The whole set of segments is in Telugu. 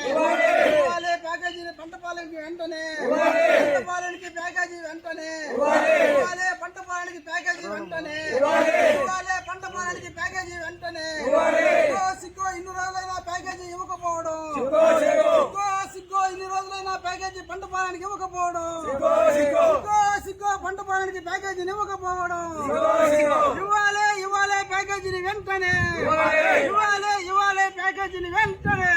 ఇవ్వాలి ప్యాకేజీని పంటపాలెంకి వెంటనే పంటపాలెంకి ప్యాకేజీ వెంటనే ఇవ్వాలి పంటపాలెంకి ప్యాకేజీ వెంటనే ఇవ్వాలి పంటపాలెంకి ప్యాకేజీ వెంటనే సిగ్గో ఇన్ని రోజులైనా ప్యాకేజీ ఇవ్వకపోవడం సిగ్గో ఇన్ని రోజులైనా ప్యాకేజీ పంటపాలెంకి ఇవ్వకపోవడం సిగ్గో పంటపాలెంకి ప్యాకేజీని ఇవ్వకపోవడం ఇవ్వాలి ప్యాకేజీని వెంటనే ఇవ్వాలి ప్యాకేజీని వెంటనే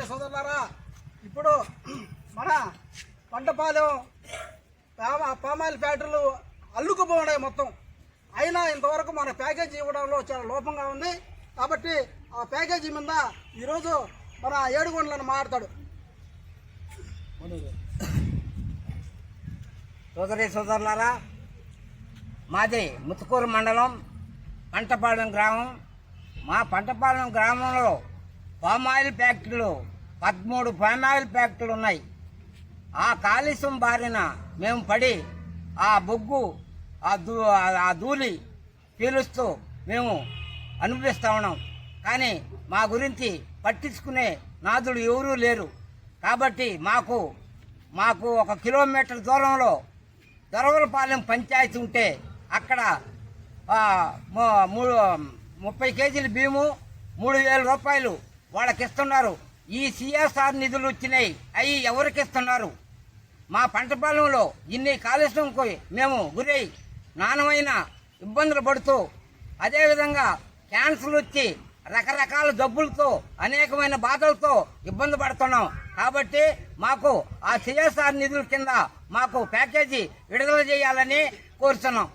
సోదరులారా, ఇప్పుడు మన పంటపాలెం పామాయిల్ ఫ్యాక్టరీలు అల్లుకుపోయినాయి మొత్తం. అయినా ఇంతవరకు మన ప్యాకేజీ ఇవ్వడంలో చాలా లోపంగా ఉంది. కాబట్టి ఆ ప్యాకేజీ మీద ఈరోజు మన ఏడుగొండలను మాట్లాడతాడు. సోదరులారా, మాది ముత్తుకూరు మండలం పంటపాలెం గ్రామం. మా పంటపాలెం గ్రామంలో పామాయిల్ ఫ్యాక్టరీలు 13 పామాయిల్ ఫ్యాక్టరీలు ఉన్నాయి. ఆ కాలుష్యం బారిన మేము పడి ఆ బొగ్గు ఆ ధూళి పీలుస్తూ మేము అనుభవిస్తూ ఉన్నాం. కానీ మా గురించి పట్టించుకునే నాదులు ఎవరూ లేరు. కాబట్టి మాకు 1 కిలోమీటర్ దూరంలో దొరవలపాలెం పంచాయతీ ఉంటే అక్కడ 30 కేజీల బియ్యము 3,000 రూపాయలు వాళ్ళకి ఇస్తున్నారు. ఈ సిఎస్ఆర్ నిధులు వచ్చినాయి, అవి ఎవరికి ఇస్తున్నారు? మా పంటపాలెంలో ఇన్ని కాలుష్యంకు మేము గురై నానమైన ఇబ్బందులు పడుతూ, అదేవిధంగా క్యాన్సర్ వచ్చి రకరకాల జబ్బులతో అనేకమైన బాధలతో ఇబ్బంది పడుతున్నాం. కాబట్టి మాకు ఆ సిఎస్ఆర్ నిధుల కింద మాకు ప్యాకేజీ విడుదల చేయాలని కోరుతున్నాం.